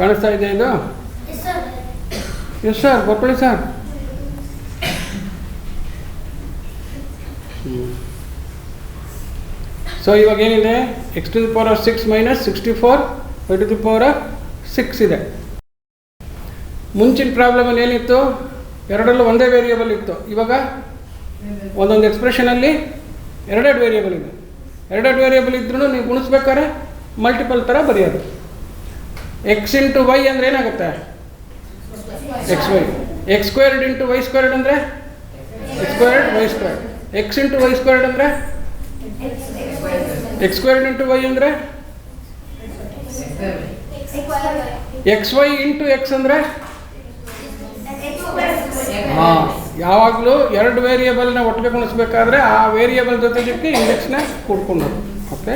ಕಾಣಿಸ್ತಾ ಇದೆ ಇದು? ಎಸ್ ಸರ್, ಬರ್ಕೊಳ್ಳಿ ಸರ್. ಸೊ ಇವಾಗ ಏನಿದೆ, x⁴ ಮೈನಸ್ 64 y⁴ ಇದೆ. ಮುಂಚಿನ ಪ್ರಾಬ್ಲಮಲ್ಲಿ ಏನಿತ್ತು, ಎರಡರಲ್ಲೂ ಒಂದೇ ವೇರಿಯೇಬಲ್ ಇತ್ತು. ಇವಾಗ ಒಂದೊಂದು ಎಕ್ಸ್ಪ್ರೆಷನಲ್ಲಿ ಎರಡೆರಡು ವೇರಿಯೇಬಲ್ ಇದೆ. ಎರಡೆರಡು ವೇರಿಯೇಬಲ್ ಇದ್ರೂ ನೀವು ಗುಣಿಸ್ಬೇಕಾದ್ರೆ ಮಲ್ಟಿಪಲ್ ಥರ ಬರೆಯೋದು. x ಇಂಟು ವೈ ಅಂದರೆ ಏನಾಗುತ್ತೆ, xy. x² ಇಂಟು y² ಅಂದರೆ x² y². x into y² ಅಂದರೆ x² ಇಂಟು y ಅಂದರೆ xy ಇಂಟು x ಅಂದರೆ ಹಾಂ. ಯಾವಾಗಲೂ ಎರಡು ವೇರಿಯೇಬಲ್ನ ಒಟ್ಟಿಗೆ ಗುಣಿಸ್ಬೇಕಾದ್ರೆ ಆ ವೇರಿಯೇಬಲ್ ಜೊತೆಗೆ ಇಂಡೆಕ್ಸ್ನ ಕೂಡ್ಕೊಂಡು. ಓಕೆ,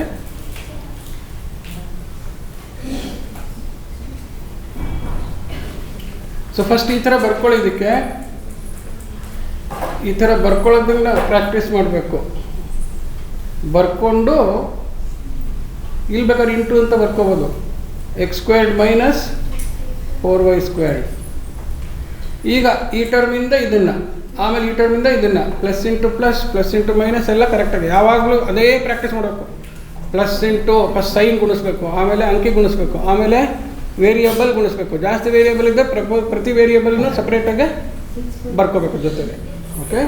ಸೊ ಫಸ್ಟ್ ಈ ಥರ ಬರ್ಕೊಳ್ಳೋದಕ್ಕೆ, ಈ ಥರ ಬರ್ಕೊಳ್ಳೋದನ್ನ ಪ್ರಾಕ್ಟೀಸ್ ಮಾಡಬೇಕು. ಬರ್ಕೊಂಡು ಇಲ್ಲಿ ಬೇಕಾದ್ರೆ ಇಂಟು ಅಂತ ಬರ್ಕೋಬೋದು. x² minus 4y². ಈಗ ಈ ಟರ್ಮಿಂದ ಇದನ್ನು, ಆಮೇಲೆ ಈ ಟರ್ಮಿಂದ ಇದನ್ನು plus into plus, plus into minus ಎಲ್ಲ ಕರೆಕ್ಟಾಗಿ ಯಾವಾಗಲೂ ಅದೇ ಪ್ರಾಕ್ಟೀಸ್ ಮಾಡಬೇಕು. ಪ್ಲಸ್ ಇಂಟು ಫಸ್ಟ್ ಸೈನ್ ಗುಣಿಸ್ಬೇಕು, ಆಮೇಲೆ ಅಂಕಿ ಗುಣಿಸ್ಬೇಕು, ಆಮೇಲೆ ವೇರಿಯೇಬಲ್ ಗುಣಿಸ್ಬೇಕು. ಜಾಸ್ತಿ ವೇರಿಯೇಬಲ್ ಇದ್ದರೆ ಪ್ರತಿ ವೇರಿಯೇಬಲ್ನ ಸಪ್ರೇಟಾಗಿ ಬರ್ಕೋಬೇಕು ಜೊತೆಗೆ. ಓಕೆ,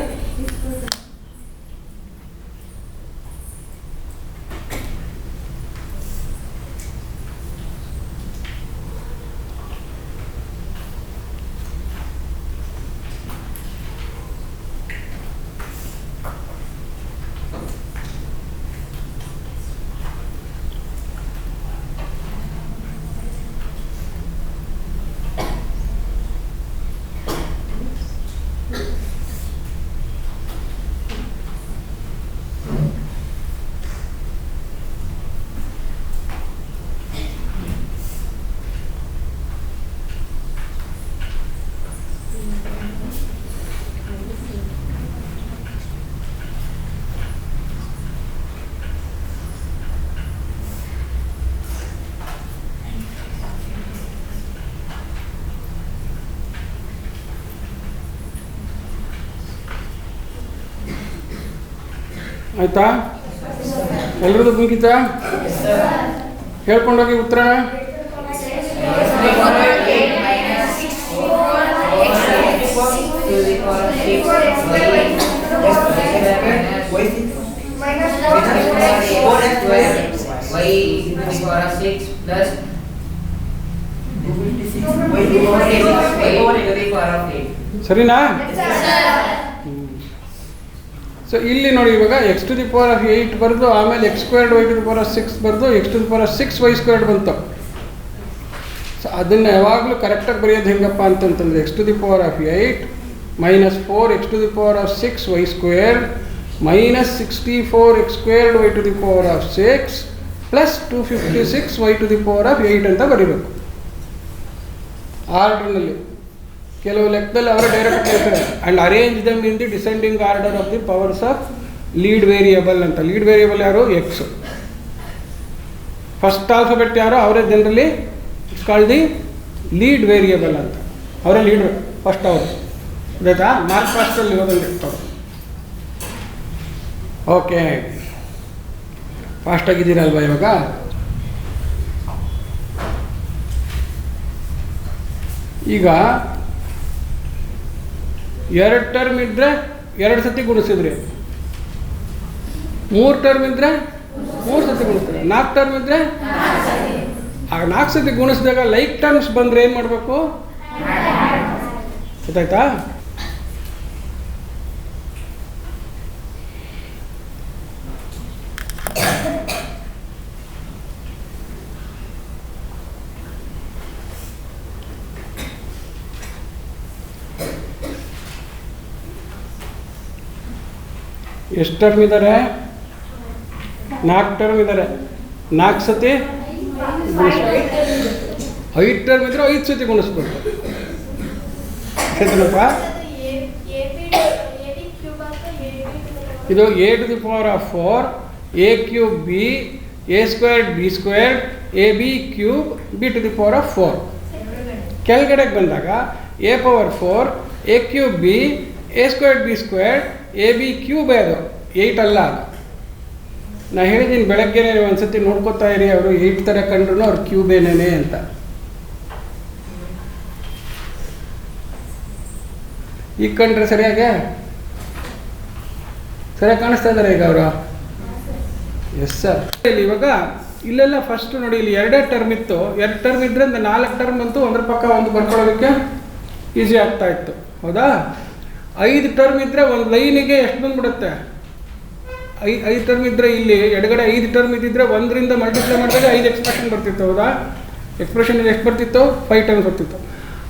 ಆಯಿತಾ? ಎಲ್ರದ್ದು ಮುಗೀತಾ? ಹೇಳ್ಕೊಂಡೋಗಿ ಉತ್ತರ. ಸರಿನಾ? ಸೊ ಇಲ್ಲಿ ನೋಡಿ, ಇವಾಗ x⁴ ಬರೆದು ಆಮೇಲೆ x² y⁴ ಬರೆದು x⁴ y² ಬಂತು. ಸೊ ಅದನ್ನು ಯಾವಾಗಲೂ ಕರೆಕ್ಟಾಗಿ ಬರೆಯೋದು ಹೆಂಗಪ್ಪ ಅಂತಂತಂದರೆ x⁴ minus 4 x⁴ y² minus 64 x² y⁴ plus 256 y⁴ ಅಂತ ಬರೀಬೇಕು ಆರ್ಡರ್ನಲ್ಲಿ. ಕೆಲವು ಲೆಕ್ಕದಲ್ಲಿ ಅವರೇ ಡೈರೆಕ್ಟ್ ಹೇಳ್ತಾರೆ, and arrange dum in the descending order of the powers of lead variable ಅಂತ. ಲೀಡ್ ವೇರಿಯೇಬಲ್ ಯಾರು? ಎಕ್ಸ್. ಫಸ್ಟ್ ಆಲ್ಫಾಬೆಟ್ ಯಾರು? ಅವರೇ generally it's called the lead variable ಅಂತ. ಅವರೇ ಲೀಡ್ ಫಸ್ಟ್ ಅವರು. ಗೊತ್ತಾಯ್ತಾ? ಮಾರ್ಕ್ ಫಾಸ್ಟಲ್ಲಿ ಇರೋದಂಗೆ ಇರ್ತಾರೆ. ಓಕೆ, ಫಾಸ್ಟಾಗಿದ್ದೀರಲ್ವ ಇವಾಗ? ಈಗ ಎರಡು ಟರ್ಮ್ ಇದ್ದರೆ ಎರಡು ಸತಿ ಗುಣಿಸಿದ್ರಿ, 3 ಟರ್ಮ್ ಇದ್ದರೆ 3 ಸತಿ ಗುಣಿಸ್ತಾರೆ, 4 ಟರ್ಮ್ ಇದ್ದರೆ ಆ 4 ಸತಿ ಗುಣಿಸಿದಾಗ ಲೈಕ್ ಟರ್ಮ್ಸ್ ಬಂದರೆ ಏನು ಮಾಡಬೇಕು? ಗೊತ್ತಾಯ್ತಾ? ಎಷ್ಟು ಟರ್ಮ್ ಇದ್ದಾರೆ? 4 ಟರ್ಮ್ ಇದ್ದಾರೆ. 4 ಸತಿ ಗುಣಿಸ್ಬೇಕು. 5 ಟರ್ಮ್ ಇದ್ದರೆ 5 ಸತಿ ಗುಣಿಸ್ಬೇಕು. ಆಯ್ತನಪ್ಪ? ಇದು a⁴ a³ b a² b² ab³ b⁴. ಕೆಳಗಡೆಗೆ ಬಂದಾಗ a⁴ a³ b a² b² ab³ ಅದು 8 ಅಲ್ಲ. ನಾ ಹೇಳಿದ್ದೀನಿ ಬೆಳಗ್ಗೆನೇ ಒಂದ್ಸತಿ ನೋಡ್ಕೋತಾ ಇರಿ, ಅವರು 8 ಥರ ಕಂಡ್ರು ಅವ್ರು ಕ್ಯೂಬೇನೇ ಅಂತ. ಈಗ ಕಂಡ್ರೆ ಸರಿಯಾಗಿ ಕಾಣಿಸ್ತಾ ಇದ್ದಾರೆ ಈಗ ಅವರು? Yes sir. ಇಲ್ಲಿ ಇವಾಗ ಇಲ್ಲೆಲ್ಲ ಫಸ್ಟ್ ನೋಡಿ, ಇಲ್ಲಿ 2 ಟರ್ಮ್ ಇತ್ತು. 2 ಟರ್ಮ್ ಇದ್ರೆ 4 ಟರ್ಮ್ ಅಂತೂ ಒಂದ್ರ ಪಕ್ಕ ಒಂದು ಬರ್ಕೊಳ್ಳೋದಕ್ಕೆ ಈಸಿ ಆಗ್ತಾ ಇತ್ತು, ಹೌದಾ? 5 ಟರ್ಮ್ ಇದ್ದರೆ ಒಂದು ಲೈನಿಗೆ ಎಷ್ಟು ಬಂದ್ಬಿಡುತ್ತೆ? 5 ಟರ್ಮ್ ಇದ್ದರೆ ಇಲ್ಲಿ ಎಡಗಡೆ 5 ಟರ್ಮ್ ಇದ್ದಿದ್ರೆ 1ರಿಂದ ಮಲ್ಟಿಪ್ಲೈ ಮಾಡಿದಾಗ 5 ಎಕ್ಸ್ಪ್ರೆಷನ್ ಬರ್ತಿತ್ತು, ಹೌದಾ? ಎಕ್ಸ್ಪ್ರೆಷನ್ ಎಷ್ಟು ಬರ್ತಿತ್ತು? 5 ಟರ್ಮ್ಸ್ ಬರ್ತಿತ್ತು.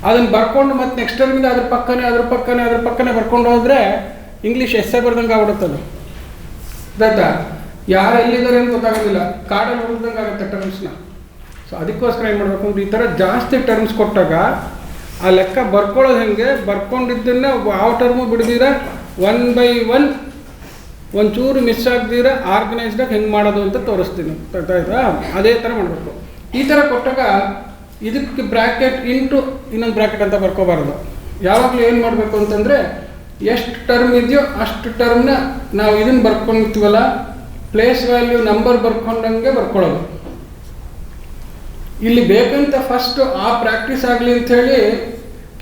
ಅದನ್ನು ಬರ್ಕೊಂಡು ಮತ್ತೆ ನೆಕ್ಸ್ಟ್ ಟರ್ಮಿಂದ ಅದ್ರ ಪಕ್ಕನೇ ಬರ್ಕೊಂಡು ಹೋದರೆ ಇಂಗ್ಲೀಷ್ ಎಸ್ಸೇ ಬರ್ದಂಗೆ ಆಗ್ಬಿಡುತ್ತದು. ಗೊತ್ತಾ? ಯಾರು ಎಲ್ಲಿದ್ದಾರೆ ಅಂತ ಗೊತ್ತಾಗೋದಿಲ್ಲ, ಕಾರ್ಡಲ್ಲಿ ಹೋಗ್ದಂಗೆ ಆಗುತ್ತೆ ಟರ್ಮ್ಸ್ನ. ಸೊ ಅದಕ್ಕೋಸ್ಕರ ಏನು ಮಾಡಬೇಕು ಅಂದ್ರೆ, ಈ ಥರ ಜಾಸ್ತಿ ಟರ್ಮ್ಸ್ ಕೊಟ್ಟಾಗ ಆ ಲೆಕ್ಕ ಬರ್ಕೊಳ್ಳೋದು ಹೆಂಗೆ, ಬರ್ಕೊಂಡಿದ್ದನ್ನು ಯಾವ ಟರ್ಮು ಬಿಡ್ದಿರ 1 by 1 ಒಂಚೂರು ಮಿಸ್ ಆಗದಿರ ಆರ್ಗನೈಸ್ಡಾಗಿ ಹೆಂಗೆ ಮಾಡೋದು ಅಂತ ತೋರಿಸ್ತೀನಿ, ಆಯ್ತಾ? ಅದೇ ಥರ ಮಾಡಬೇಕು. ಈ ಥರ ಕೊಟ್ಟಾಗ ಇದಕ್ಕೆ ಬ್ರ್ಯಾಕೆಟ್ ಇಂಟು ಇನ್ನೊಂದು ಬ್ರ್ಯಾಕೆಟ್ ಅಂತ ಬರ್ಕೋಬಾರ್ದು. ಯಾವಾಗಲೂ ಏನು ಮಾಡಬೇಕು ಅಂತಂದರೆ, ಎಷ್ಟು ಟರ್ಮ್ ಇದೆಯೋ ಅಷ್ಟು ಟರ್ಮ್ನ ನಾವು ಇದನ್ನು ಬರ್ಕೊಂಡಿರ್ತೀವಲ್ಲ, ಪ್ಲೇಸ್ ವ್ಯಾಲ್ಯೂ ನಂಬರ್ ಬರ್ಕೊಂಡಂಗೆ ಬರ್ಕೊಳ್ಳೋದು. ಇಲ್ಲಿ ಬೇಕಂತ ಫಸ್ಟ್ ಆ ಪ್ರಾಕ್ಟೀಸ್ ಆಗಲಿ ಅಂಥೇಳಿ,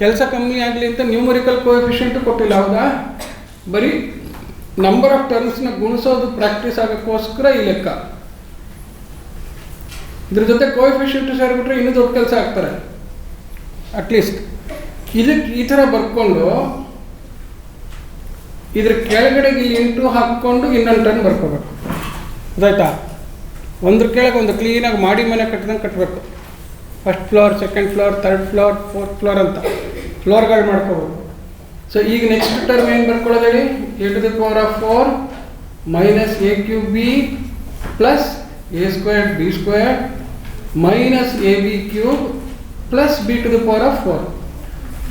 ಕೆಲಸ ಕಮ್ಮಿ ಆಗಲಿ ಅಂತ ನ್ಯೂಮರಿಕಲ್ ಕೋಎಫಿಷಿಯೆಂಟು ಕೊಟ್ಟಿಲ್ಲ, ಹೌದಾ? ಬರೀ ನಂಬರ್ ಆಫ್ ಟರ್ಮ್ಸ್ನ ಗುಣಿಸೋದು ಪ್ರಾಕ್ಟೀಸ್ ಆಗೋಕ್ಕೋಸ್ಕರ ಈ ಲೆಕ್ಕ. ಇದ್ರ ಜೊತೆ ಕೋಎಫಿಷಿಯೆಂಟು ಸೇರಿಬಿಟ್ರೆ ಇನ್ನೂ ದೊಡ್ಡ ಕೆಲಸ ಆಗ್ತಾರೆ. ಅಟ್ಲೀಸ್ಟ್ ಇದಕ್ಕೆ ಈ ಥರ ಬರ್ಕೊಂಡು ಇದ್ರ ಕೆಳಗಡೆಗೆ ಇಂಟು ಹಾಕ್ಕೊಂಡು ಇನ್ನೊಂದು ಟರ್ಮ್ ಬರ್ಕೋಬೇಕು, ಗೊತ್ತಾಯ್ತಾ? ಒಂದ್ರ ಕೆಳಗೆ ಒಂದು ಕ್ಲೀನಾಗಿ ಮಾಡಿ ಮನೆ ಕಟ್ಟಿದಂಗೆ ಕಟ್ಟಬೇಕು. First floor, second floor, third floor, fourth floor ಅಂತ ಫ್ಲೋರ್ಗಳು ಮಾಡ್ಕೋಬೇಕು. ಸೊ ಈಗ ನೆಕ್ಸ್ಟ್ ಟರ್ಮ್ ಏನು ಬರ್ಕೊಳ್ಳೋದು ಹೇಳಿ? a⁴ - a³ b plus a² b² minus ab³ plus b⁴.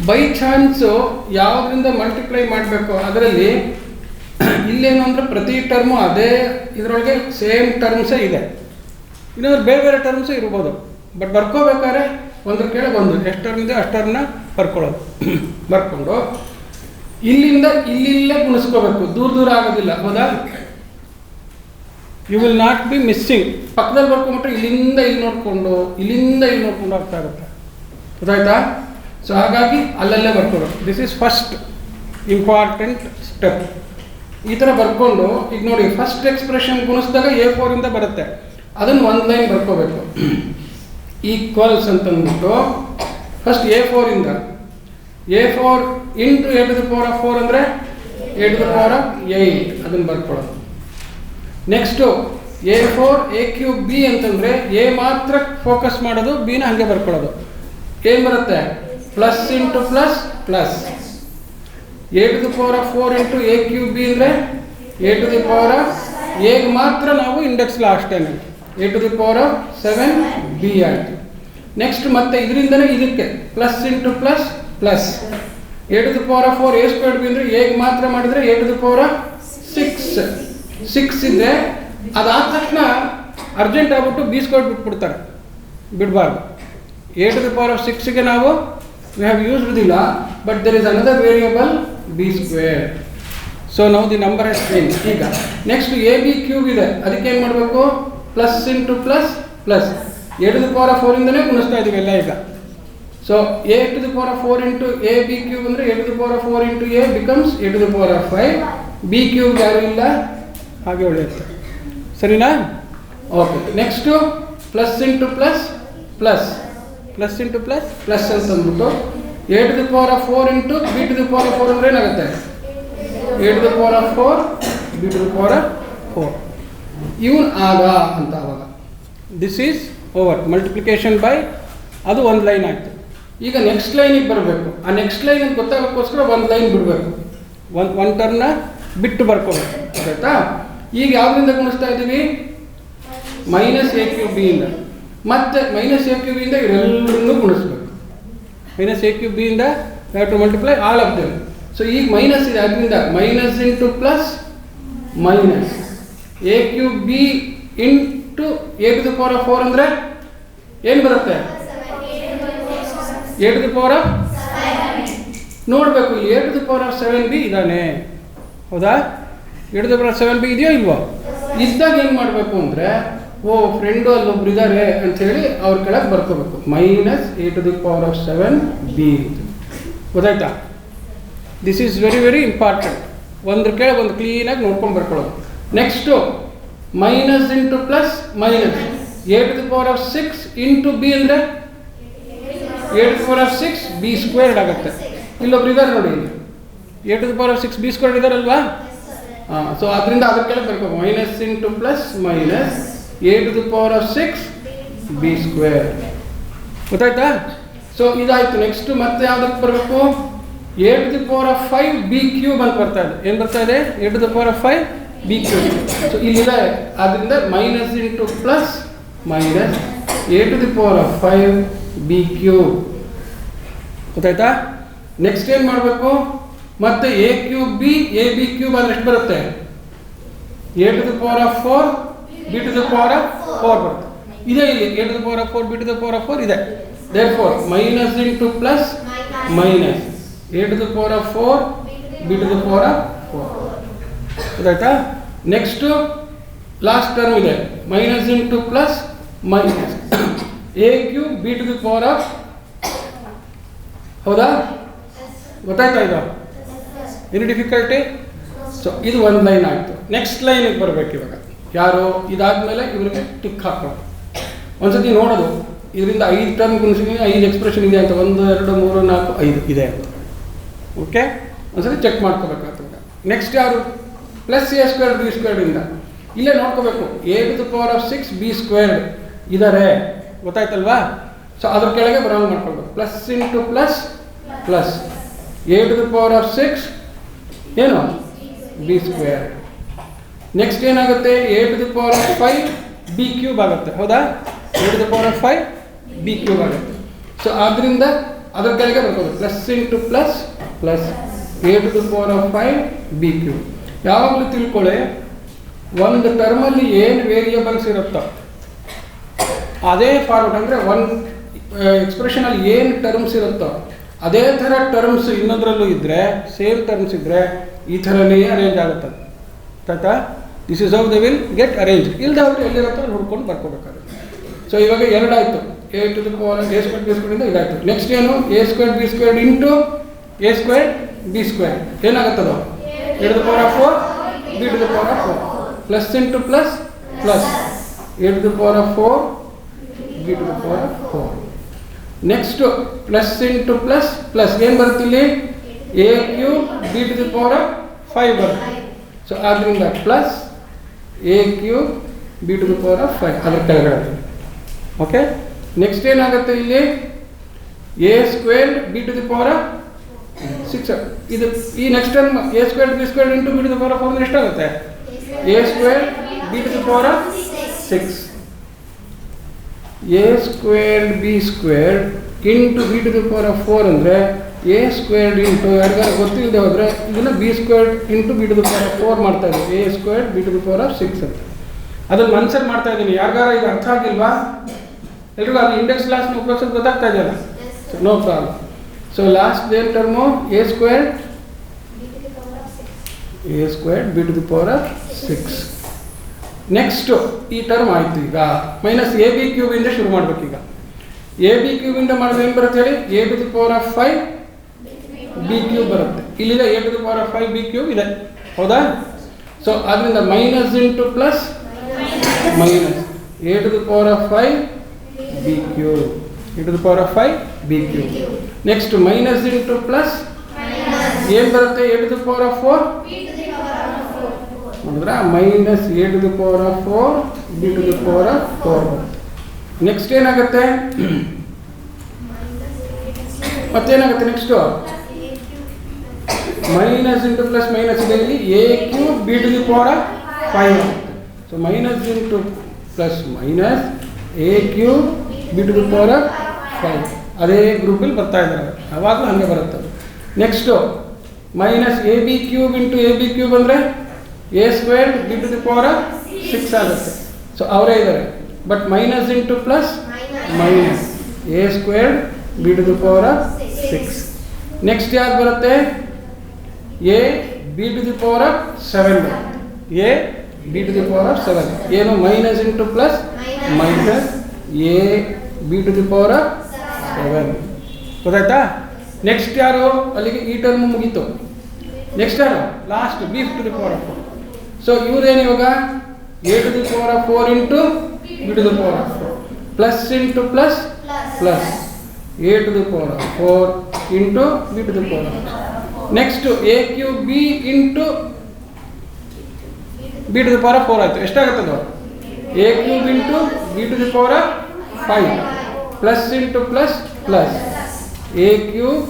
By chance ಯಾವುದರಿಂದ ಮಲ್ಟಿಪ್ಲೈ ಮಾಡಬೇಕು ಅದರಲ್ಲಿ ಇಲ್ಲೇನು ಅಂದರೆ ಪ್ರತಿ ಟರ್ಮು ಅದೇ ಇದರೊಳಗೆ ಸೇಮ್ ಟರ್ಮ್ಸೇ ಇದೆ, ಇನ್ನೊಂದು ಬೇರೆ ಬೇರೆ ಟರ್ಮ್ಸು ಇರ್ಬೋದು. ಬಟ್ ಬರ್ಕೋಬೇಕಾದ್ರೆ ಒಂದ್ರ ಕೆಳಗೆ ಒಂದು ಎಷ್ಟು ಟರ್ಮ್ ಇದೆ ಅಷ್ಟು ಟರ್ಮ್ನ ಬರ್ಕೊಳ್ಳೋದು. ಬರ್ಕೊಂಡು ಇಲ್ಲಿಂದ ಇಲ್ಲಿಲ್ಲೇ ಗುಣಿಸ್ಕೋಬೇಕು, ದೂರ ಆಗೋದಿಲ್ಲ, ಹೌದಾ? You will not be missing. ಪಕ್ಕದಲ್ಲಿ ಬರ್ಕೊಂಬಿಟ್ರೆ ಇಲ್ಲಿಂದ ಇಲ್ಲಿ ನೋಡಿಕೊಂಡು ಆಗ್ತಾ ಇರುತ್ತೆ, ಗೊತ್ತಾಯ್ತಾ? ಸೊ ಹಾಗಾಗಿ ಅಲ್ಲಲ್ಲೇ ಬರ್ಕೋಬೇಕು. This is first important step. ಈ ಥರ ಬರ್ಕೊಂಡು ಈಗ ನೋಡಿ, ಫಸ್ಟ್ ಎಕ್ಸ್ಪ್ರೆಷನ್ ಗುಣಿಸಿದಾಗ a⁴ ಬರುತ್ತೆ, ಅದನ್ನು ಒಂದು ಲೈನ್ ಬರ್ಕೋಬೇಕು. ಈಕ್ವಲ್ಸ್ ಅಂತಂದ್ಬಿಟ್ಟು ಫಸ್ಟ್ a⁴ ಇಂದ a⁴ ಇಂಟು a⁴ ಅಂದರೆ a⁴8 ಅದನ್ನು ಬರ್ಕೊಳ್ಳೋದು. ನೆಕ್ಸ್ಟು a⁴ a³ b ಅಂತಂದರೆ a ಮಾತ್ರ ಫೋಕಸ್ ಮಾಡೋದು, ಬಿನ ಹಾಗೆ ಬರ್ಕೊಳ್ಳೋದು. ಏನು ಬರುತ್ತೆ? Plus into plus plus. a⁴ into a³ b ಅಂದರೆ a⁴ ಮಾತ್ರ ನಾವು ಇಂಡೆಕ್ಸ್ ಲಾಸ್ಟೇನೆ a⁴ 7b ಆಯಿತು. ನೆಕ್ಸ್ಟ್ ಮತ್ತೆ ಇದರಿಂದನೇ ಇದಕ್ಕೆ plus into plus plus. a⁴ a² b ಅಂದರೆ ಮಾತ್ರ ಮಾಡಿದರೆ a⁴ 6 ಇದ್ದರೆ ಅದಾದ ತಕ್ಷಣ ಅರ್ಜೆಂಟ್ ಆಗ್ಬಿಟ್ಟು b² ಬಿಟ್ಬಿಡ್ತಾರೆ, ಬಿಡಬಾರ್ದು. a⁴ 6ಗೆ ನಾವು we have used the law, but there is another variable b². So now the number has changed. ಈಗ ನೆಕ್ಸ್ಟ್ ab³ ಇದೆ, ಅದಕ್ಕೆ ಏನು ಮಾಡಬೇಕು? Plus into plus plus. a⁴ ಇಂದನೇ ಗುಣಿಸ್ತಾ ಇದ್ದೀವಿ ಎಲ್ಲ ಈಗ. ಸೊ a⁴ ಇಂಟು ab³ ಅಂದರೆ a⁴ into a becomes a⁴ 5. b³ ಯಾರು ಇಲ್ಲ, ಹಾಗೆ ಉಳಿಯುತ್ತೆ, ಸರಿನಾ? Okay. Next plus into plus plus, plus into plus plus ಅಂತ ಅಂದ್ಬಿಟ್ಟು a⁴ ಇಂಟು b⁴ ಅಂದರೆ ಏನಾಗುತ್ತೆ? a⁴ b⁴. ಇವನ್ ಆಗ ಅಂತ ಆವಾಗ this is over. Multiplication by ಅದು ಒಂದು ಲೈನ್ ಆಯಿತು. ಈಗ ನೆಕ್ಸ್ಟ್ ಲೈನಿಗೆ ಬರಬೇಕು. ಆ ನೆಕ್ಸ್ಟ್ ಲೈನ್ ಅಂತ ಗೊತ್ತಾಗೋಕ್ಕೋಸ್ಕರ ಒಂದು ಲೈನ್ ಬಿಡಬೇಕು, ಒಂದು ಟರ್ಮ್ನ ಬಿಟ್ಟು ಬರ್ಕೋಬೇಕು, ಆಯ್ತಾ? ಈಗ ಯಾವುದರಿಂದ ಗುಣಿಸ್ತಾ ಇದ್ದೀವಿ? -a³ b ಇಂದ. ಮತ್ತೆ -a³ ಇಂದ ಇವೆಲ್ಲರನ್ನೂ ಗುಣಿಸ್ಬೇಕು. -a³ ಇಂದ you have to multiply all of them. So ಈಗ ಮೈನಸ್ ಇದೆ, ಅದರಿಂದ minus into plus minus a³ b into a⁴ ಅಂದರೆ ಏನು ಬರುತ್ತೆ? A to the power of ನೋಡಬೇಕು, ಇಲ್ಲಿ A to the power of 7b ಇದ್ದಾನೆ, ಹೌದಾ? A to the power of 7b ಇದೆಯೋ ಇಲ್ವೋ? ಇದ್ದಾಗ ಏನು ಮಾಡಬೇಕು ಅಂದರೆ, ಓ ಫ್ರೆಂಡು ಅಲ್ಲೊಬ್ರು ಇದ್ದಾರೆ ಅಂಥೇಳಿ ಅವ್ರ ಕೆಳಗೆ ಬರ್ಕೋಬೇಕು. Minus a to the power of 7b. ಗೊತ್ತಾಯ್ತಾ? This is very very important. ಒಂದ್ರ ಕೆಳಗೆ ಒಂದು ಕ್ಲೀನಾಗಿ ನೋಡ್ಕೊಂಡು ಬರ್ಕೊಳ್ಳೋದು. Next minus into plus minus a to the power of 6 into b ಅಂದರೆ a to the power of 6 b squared ಆಗುತ್ತೆ. ಇಲ್ಲೊಬ್ರು ಇದ್ದಾರೆ ನೋಡಿ, ಇಲ್ಲಿ A to the power of 6 b squared ಇದ್ದಾರಲ್ವಾ? ಹಾಂ, ಸೊ ಅದರಿಂದ ಅದ್ರ ಕೆಳಗೆ ಬರ್ಬೇಕು. Minus into plus minus a to the power of 6 b square. ಗೊತ್ತಾಯ್ತಾ? ಸೊ ಇದಾಯಿತು. ನೆಕ್ಸ್ಟ್ ಮತ್ತೆ ಯಾವುದಕ್ಕೆ ಬರಬೇಕು? A to the power of 5 b cube ಅಂತ ಬರ್ತಾ ಇದೆ. ಏನು ಬರ್ತಾ ಇದೆ? A to the power of 5 b cube. So ಇಲ್ಲಿದೆ, ಆದ್ದರಿಂದ minus into plus minus a to the power of 5 b cube. ಗೊತ್ತಾಯ್ತಾ? ನೆಕ್ಸ್ಟ್ ಏನು ಮಾಡಬೇಕು? ಮತ್ತೆ a cube b a b cube ಅಂದರೆ ಎಷ್ಟು ಬರುತ್ತೆ? A to the power of 4 b to the power of 4 ಬರುತ್ತೆ. ಇದೆ ಇಲ್ಲಿ A to the power of 4 b to the power of 4 ಇದೆ. Therefore minus into plus minus a to the power of 4 b to the power of 4. ಗೊತ್ತಾಯ್ತಾ? Next last term ಇದೆ, minus into plus minus a cube b to the power of, ಹೌದಾ? ಗೊತ್ತಾಯ್ತಾ? ಇದು ಏನು difficulty? So ಇದು ಒಂದು line ಆಯಿತು. Next ಲೈನಿಗೆ ಬರಬೇಕು ಇವಾಗ. ಯಾರು ಇದಾದಮೇಲೆ ಇವ್ರಿಗೆ ಟಿಕ್ ಹಾಕೋದು. ಒಂದ್ಸತಿ ನೋಡೋದು, ಇದರಿಂದ 5 ಟರ್ಮ್ ಗುಣಿಸಿದೀನಿ, 5 ಎಕ್ಸ್ಪ್ರೆಷನ್ ಇದೆ ಅಂತ, 1 2 3 4 5 ಇದೆ ಅಂತ. ಓಕೆ, ಒಂದ್ಸತಿ ಚೆಕ್ ಮಾಡ್ಕೋಬೇಕಾಗ್ತದೆ. ನೆಕ್ಸ್ಟ್ ಯಾರು? ಪ್ಲಸ್ ಎ ಸ್ಕ್ವೇರ್ಡ್ ಬಿ ಸ್ಕ್ವೇರ್ಡಿಂದ ಇಲ್ಲೇ ನೋಡ್ಕೋಬೇಕು. A to the power of 6 b squared ಇದ್ದಾರೆ, ಗೊತ್ತಾಯ್ತಲ್ವಾ? ಸೊ ಅದ್ರ ಕೆಳಗೆ ಬರೋಂಗೆ ಮಾಡ್ಕೊಳ್ಬೇಕು. Plus into plus plus a to the power of 6 ಏನು? B square. ನೆಕ್ಸ್ಟ್ ಏನಾಗುತ್ತೆ? A to the power of 5 b cube ಆಗುತ್ತೆ, ಹೌದಾ? A to the power of 5 b cube ಆಗುತ್ತೆ. ಸೊ ಆದ್ದರಿಂದ ಅದ್ರ ಕೆಳಗೆ ಬರ್ಕೋದು. Plus into plus plus a to the power of 5 b cube. ಯಾವಾಗಲೂ ತಿಳ್ಕೊಳ್ಳಿ, ಒಂದು ಟರ್ಮಲ್ಲಿ ಏನು ವೇರಿಯಬಲ್ಸ್ ಇರುತ್ತೋ ಅದೇ ಫಾರ್ಮೆಟ್, ಅಂದರೆ ಒಂದು ಎಕ್ಸ್ಪ್ರೆಷನಲ್ಲಿ ಏನು ಟರ್ಮ್ಸ್ ಇರುತ್ತೋ ಅದೇ ಥರ ಟರ್ಮ್ಸ್ ಇನ್ನೊಂದರಲ್ಲೂ ಇದ್ದರೆ, ಸೇಮ್ ಟರ್ಮ್ಸ್ ಇದ್ದರೆ ಈ ಥರನೇ ಅರೇಂಜ್ ಆಗುತ್ತೆ. ಆಯ್ತಾ? This is how they will get arrange. ಇಲ್ಲದೆ ಅವರು ಎಲ್ಲಿರುತ್ತೋ ಅಲ್ಲಿ ಹುಡ್ಕೊಂಡು ಬರ್ಕೋಬೇಕಾಗುತ್ತೆ. ಸೊ ಇವಾಗ 2 ಆಯಿತು. A to the power a square b ಸ್ಕ್ವೇರಿಂದ ಇದಾಯಿತು. ನೆಕ್ಸ್ಟ್ ಏನು? A square b square into a square b square ಏನಾಗುತ್ತದು? A to the power of 4 b to the power of 4 plus into plus plus a to the power of 4 b to the power of 4. Next plus into plus plus ಏನು ಬರುತ್ತೆ ಇಲ್ಲಿ? A cube b to the power of 5 ಬರುತ್ತೆ. So ಆದ್ದರಿಂದ plus a cube b to the power of 5 ಅದ್ರ ಕೆಳಗಡೆ. Okay, next ಏನಾಗುತ್ತೆ ಇಲ್ಲಿ? A square b to the power of 6. ಇದು ಈ next term a square b square into b to the power of 4 ಎಷ್ಟಾಗುತ್ತೆ? A square b to the power of 6. A squared b squared into b to the power of 4 ಅಂದರೆ a squared into, ಯಾರಿಗಾರು ಗೊತ್ತಿಲ್ಲದೆ ಹೋದರೆ ಇದನ್ನು b squared into b to the power of 4 ಮಾಡ್ತಾ ಇದ್ದೀವಿ. A squared b to the power of 6 ಅಂತ ಅದನ್ನು ಮನ್ಸಲ್ಲಿ ಮಾಡ್ತಾ ಇದ್ದೀನಿ. ಯಾರಿಗಾರ ಇದು ಅರ್ಥ ಆಗಿಲ್ವಾ? ಎಲ್ರಿಗೂ ಅದು ಇಂಡೆಕ್ಸ್ ಕ್ಲಾಸ್ನ ಉಪಯೋಗಿಸೋದು ಗೊತ್ತಾಗ್ತಾ ಇದೆಯಲ್ಲ? No problem. ಸೊ ಲಾಸ್ಟ್ ಏನು term? A squared b to the power of 6. Next ಈ ಟರ್ಮ್ ಆಯಿತು. ಈಗ ಮೈನಸ್ ಎ ಬಿ ಕ್ಯೂಬಿಂದ ಶುರು ಮಾಡಬೇಕೀಗ. ಎ ಬಿ ಕ್ಯೂಬಿಂದ ಮಾಡಿದ್ರೆ ಏನು ಬರುತ್ತೆ ಹೇಳಿ? A to the power of 5 b cube ಬರುತ್ತೆ. ಇಲ್ಲಿದೆ a to the power of 5 b cube ಇದೆ, ಹೌದಾ? ಸೊ ಅದರಿಂದ minus into plus minus a to the power of 5 b cube, a to the power of 5 b cube. Next minus into plus ಏನು ಬರುತ್ತೆ? A to the power of 4 ನೋಡಿದ್ರೆ minus a to the power of 4 b to the power of 4. Next ಏನಾಗುತ್ತೆ? ಮತ್ತೇನಾಗುತ್ತೆ next? Minus into plus minus ಇದೆ ಇಲ್ಲಿ a cube b to the power of 5 ಆಗುತ್ತೆ. So minus into plus minus a cube b to the power of 5 ಅದೇ ಗ್ರೂಪಲ್ಲಿ ಬರ್ತಾ ಇದ್ದಾರೆ, ಯಾವಾಗಲೂ ಹಾಗೆ ಬರುತ್ತೆ. Next minus a b cube into a b cube ಅಂದರೆ a square b to the power of 6 ಆಗುತ್ತೆ. ಸೊ ಅವರೇ ಇದ್ದಾರೆ. But minus into plus minus a square b to the power of 6. Next ಯಾವ್ದು ಬರುತ್ತೆ? A b to the power of 7. A b to the power of 7 ಏನು minus into plus minus a b to the power of 7. ಗೊತ್ತಾಯ್ತಾ? Next ಯಾರು? ಅಲ್ಲಿಗೆ ಈ term ಮುಗೀತು. Next ಯಾರು? Last b to the power of 4. So ಇವ್ರೇನು ಇವಾಗ a to the power of 4 into b to the power of 4 plus into plus plus a to the power of 4 into b to the power of 4. Next a cube b into b to the power of 4 ಆಯಿತು. ಎಷ್ಟಾಗುತ್ತದು? A cube into b to the power of 5 plus into plus plus a cube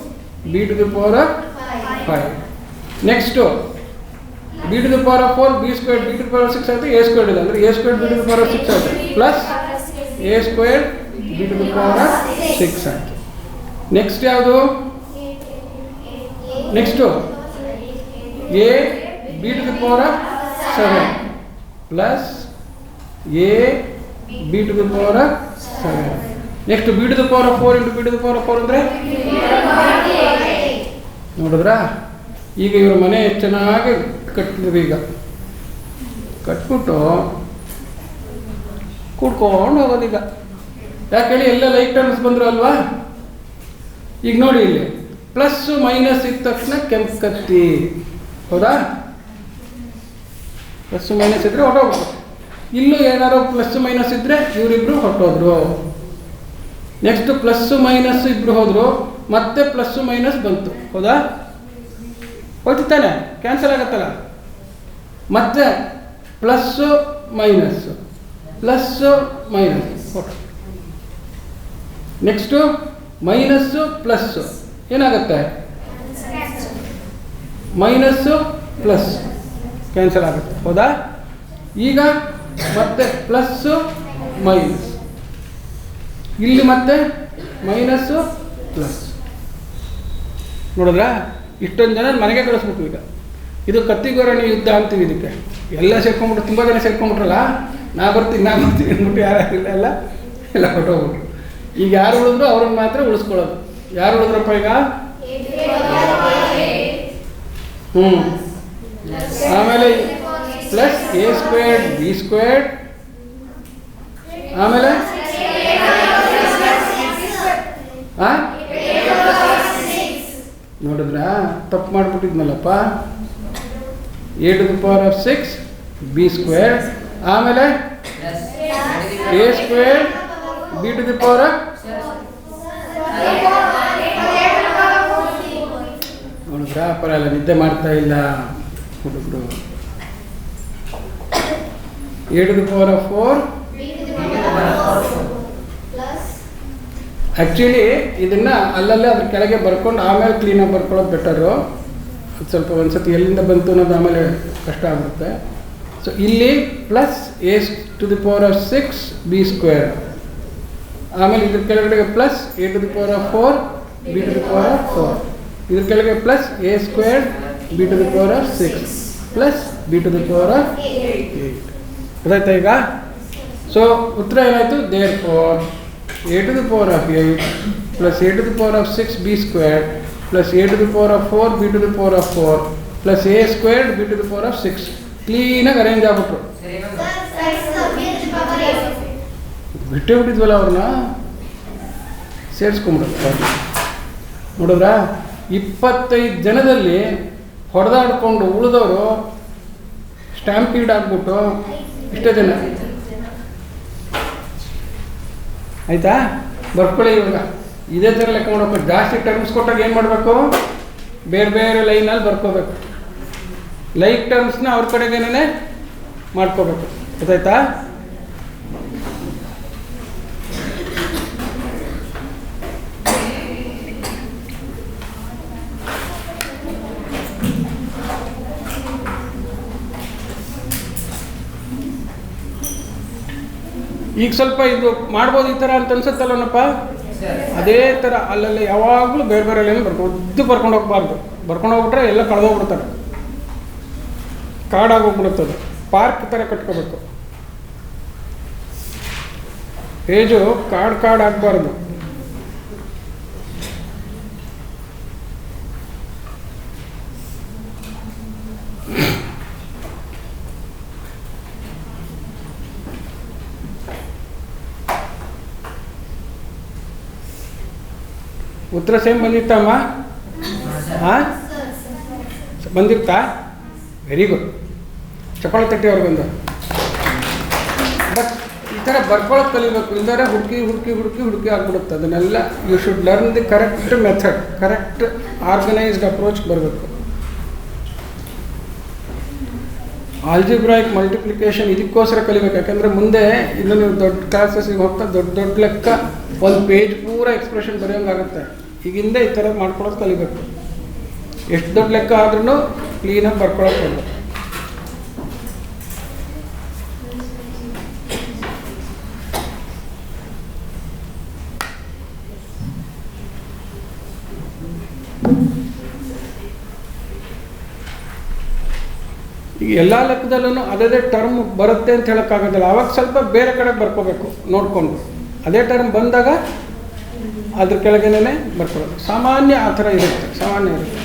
b to the power of 5. Next b to the power of 4 b square b to the power of 6 ಆಯಿತು. A square ಇದೆ ಅಂದರೆ a square b to the power of 6 ಆಯಿತು plus a square b to the power of 6 ಆಯಿತು. Next ಯಾವುದು? Next a b to the power of 7 plus a b to the power of 7. Next b to the power of 4 into b to the power of 4 ಅಂದರೆ ನೋಡಿದ್ರಾ? ಈಗ ಇವ್ರ ಮನೆ ಚೆನ್ನಾಗಿ ಕಟ್ಟಿದ್ರು. ಈಗ ಕಟ್ಬಿಟ್ಟು ಕೂಡ್ಕೊಂಡು ಹೋಗೋದೀಗ. ಯಾಕೆ ಹೇಳಿ? ಎಲ್ಲ ಲೈಕ್ ಟರ್ಮ್ಸ್ ಬಂದರು ಅಲ್ವಾ? ಈಗ ನೋಡಿ ಇಲ್ಲಿ ಪ್ಲಸ್ ಮೈನಸ್ ಇದ್ದ ತಕ್ಷಣ ಕೆಂಪು ಕತ್ತಿ. ಹೌದಾ? ಪ್ಲಸ್ ಮೈನಸ್ ಇದ್ದರೆ ಹೊಟ್ಟೋಗ್ಬೇಕು. ಇಲ್ಲೂ ಏನಾರು ಪ್ಲಸ್ ಮೈನಸ್ ಇದ್ದರೆ ಇವರಿಬ್ಬರು ಹೊಟ್ಟೋದ್ರು. ನೆಕ್ಸ್ಟ್ ಪ್ಲಸ್ ಮೈನಸ್ ಇಬ್ಬರು ಹೋದರು, ಮತ್ತೆ ಪ್ಲಸ್ ಮೈನಸ್ ಬಂತು. ಹೌದಾ? ಹೋಯ್ತು ತಾನೆ? ಕ್ಯಾನ್ಸಲ್ ಆಗುತ್ತಲ್ಲ. ಮತ್ತೆ ಪ್ಲಸ್ಸು ಮೈನಸ್ಸು ಪ್ಲಸ್ಸು ಮೈನಸ್ ಹೊಟ್ಟು. ನೆಕ್ಸ್ಟು ಮೈನಸ್ಸು ಪ್ಲಸ್ಸು ಏನಾಗುತ್ತೆ? ಮೈನಸ್ಸು ಪ್ಲಸ್ ಕ್ಯಾನ್ಸಲ್ ಆಗುತ್ತೆ. ಹೌದಾ? ಈಗ ಮತ್ತೆ ಪ್ಲಸ್ಸು ಮೈನಸ್, ಇಲ್ಲಿ ಮತ್ತೆ ಮೈನಸ್ಸು ಪ್ಲಸ್. ನೋಡಿದ್ರಾ? ಇಷ್ಟೊಂದು ಜನ ಮನೆಗೆ ಕಳಿಸ್ಬಿಟ್ರು. ಈಗ ಇದು ಕತ್ತಿಗೋರಣಿ ಯುದ್ಧ ಅಂತೀವಿ ಇದಕ್ಕೆ. ಎಲ್ಲ ಸೇರ್ಕೊಂಡ್ಬಿಟ್ರು, ತುಂಬ ಜನ ಸೇರ್ಕೊಂಡ್ಬಿಟ್ರಲ್ಲ. ನಾ ಬರ್ತೀನಿ ಅಂದ್ಬಿಟ್ಟು ಯಾರಿಲ್ಲ ಎಲ್ಲ ಹೊಟ್ಟೋಗ್ಬಿಟ್ರು. ಈಗ ಯಾರು ಉಳಿದ್ರು ಅವ್ರನ್ನ ಮಾತ್ರ ಉಳಿಸ್ಕೊಳ್ಳೋದು. ಯಾರು ಉಳಿದ್ರಪ್ಪ ಈಗ? ಆಮೇಲೆ plus a squared b squared, ಆಮೇಲೆ ನೋಡಿದ್ರಾ? ತಪ್ಪು ಮಾಡಿಬಿಟ್ಟಿದ್ನಲ್ಲಪ್ಪ. A to the power of 6 b square, ಆಮೇಲೆ a square b to the power of ನೋಡಿದ್ರಾ? ಪರವಾಗಿಲ್ಲ, ನಿದ್ದೆ ಮಾಡ್ತಾ ಇಲ್ಲ ಹುಡುಗರು. A to the power of 4 actually ಇದನ್ನು ಅಲ್ಲಲ್ಲೇ ಅದ್ರ ಕೆಳಗೆ ಬರ್ಕೊಂಡು ಆಮೇಲೆ ಕ್ಲೀನಾಗಿ ಬರ್ಕೊಳ್ಳೋದು ಬೆಟರು. ಸ್ವಲ್ಪ ಒಂದು ಸತಿ ಎಲ್ಲಿಂದ ಬಂತು ಅನ್ನೋದು ಆಮೇಲೆ ಕಷ್ಟ ಆಗುತ್ತೆ. ಸೊ ಇಲ್ಲಿ plus a to the power of 6 b square, ಆಮೇಲೆ ಇದ್ರ ಕೆಳಗಡೆ plus a to the power of 4 b to the power of 4, ಇದ್ರ ಕೆಳಗೆ plus a square b to the power of 6 plus b to the power of 8. ಗೊತ್ತಾಯ್ತಾ ಈಗ? So ಉತ್ತರ ಏನಾಯಿತು? Therefore a to the power of 8 plus a to the power of 6 b squared plus a to the power of 4 b to the power of 4 plus a squared b to the power of 6. ಕ್ಲೀನಾಗಿ arrange ಆಗ್ಬಿಟ್ರು. ಬಿಟ್ಟೇ ಬಿಟ್ಟಿದ್ವಲ್ಲ ಅವ್ರನ್ನ, ಸೇರಿಸ್ಕೊಂಡ್ಬಿಡುತ್ತೆ. ನೋಡಿದ್ರಾ? 25 ಜನದಲ್ಲಿ ಹೊಡೆದಾಡ್ಕೊಂಡು ಉಳಿದವರು stampede ಆಗ್ಬಿಟ್ಟು ಇಷ್ಟೇ ಜನ. ಆಯಿತಾ? ಬರ್ಕೊಳ್ಳಿ. ಇವಾಗ ಇದೇ ಥರ ಲೆಕ್ಕ ಮಾಡಬೇಕು. ಜಾಸ್ತಿ ಟರ್ಮ್ಸ್ ಕೊಟ್ಟಾಗ ಏನು ಮಾಡಬೇಕು? ಬೇರೆ ಬೇರೆ ಲೈನಲ್ಲಿ ಬರ್ಕೋಬೇಕು. ಲೈಕ್ ಟರ್ಮ್ಸ್ನ ಅವ್ರ ಕಡೆಗೇನೆ ಮಾಡ್ಕೋಬೇಕು. ಗೊತ್ತಾಯ್ತಾ? ಈಗ ಸ್ವಲ್ಪ ಇದು ಮಾಡ್ಬೋದು ಈ ಥರ ಅಂತ ಅನ್ಸುತ್ತಲ್ಲನಪ್ಪ. ಅದೇ ಥರ ಅಲ್ಲಲ್ಲಿ ಯಾವಾಗಲೂ ಬೇರೆ ಬೇರೆ ಲೈನ್ ಉದ್ದು ಬರ್ಕೊಂಡು ಹೋಗ್ಬಾರ್ದು. ಬರ್ಕೊಂಡು ಹೋಗ್ಬಿಟ್ರೆ ಎಲ್ಲ ಕಳೆದೋಗ್ಬಿಡ್ತಾರೆ, ಕಾಡಾಗೋಗ್ಬಿಡುತ್ತದೆ. ಪಾರ್ಕ್ ಥರ ಕಟ್ಕೋಬೇಕು. ಪೇಜು ಕಾಡು ಆಗಬಾರ್ದು. ಉತ್ತರ ಸೇಮ್ ಬಂದಿತ್ತಮ್ಮ? ಹಾಂ, ಬಂದಿತ್ತಾ? ವೆರಿ ಗುಡ್, ಚಪ್ಪಾಳೆ ತಟ್ಟಿ ಅವ್ರಿಗೊಂದು. ಬಟ್ ಈ ಥರ ಬರ್ಕೊಳ್ಳೋಕೆ ಕಲಿಬೇಕು, ಇಲ್ದಾರೆ ಹುಡುಕಿ ಹುಡುಕಿ ಹುಡುಕಿ ಹುಡುಕಿ ಆಗ್ಬಿಡುತ್ತೆ. ಅದನ್ನೆಲ್ಲ you should learn the correct method, correct organised approach ಬರಬೇಕು. ಆಲ್ಜಿಬ್ರಾಯಿಕ್ ಮಲ್ಟಿಪ್ಲಿಕೇಶನ್ ಇದಕ್ಕೋಸ್ಕರ ಕಲಿಬೇಕು, ಯಾಕಂದರೆ ಮುಂದೆ ಇನ್ನು ನೀವು ದೊಡ್ಡ ಕ್ಲಾಸಸ್ಸಿಗೆ ಹೋಗ್ತಾ ದೊಡ್ಡ ದೊಡ್ಡ ಲೆಕ್ಕ ಒಂದು ಪೇಜ್ ಪೂರ ಎಕ್ಸ್ಪ್ರೆಷನ್ ಬರೆಯೋಂಗಾಗುತ್ತೆ. ಈಗಿಂದ ಈ ಥರ ಮಾಡ್ಕೊಳ್ಳೋದು ಕಲಿಬೇಕು. ಎಷ್ಟು ದೊಡ್ಡ ಲೆಕ್ಕ ಆದ್ರೂ ಕ್ಲೀನಾಗಿ ಬರ್ಕೊಳ್ಳೋಕೆ ಬರಬೇಕು. ಈಗ ಎಲ್ಲ ಲೆಕ್ಕದಲ್ಲೂ ಅದೇ ಟರ್ಮ್ ಬರುತ್ತೆ ಅಂತ ಹೇಳೋಕ್ಕಾಗೋದಿಲ್ಲ. ಆವಾಗ ಸ್ವಲ್ಪ ಬೇರೆ ಕಡೆ ಬರ್ಕೋಬೇಕು ನೋಡಿಕೊಂಡು. ಅದೇ ಟರ್ಮ್ ಬಂದಾಗ ಅದ್ರ ಕೆಳಗೇನೆ ಬರ್ಕೊಳ್ಳೋದು. ಸಾಮಾನ್ಯ ಆ ಥರ ಇರುತ್ತೆ, ಸಾಮಾನ್ಯ ಇರುತ್ತೆ.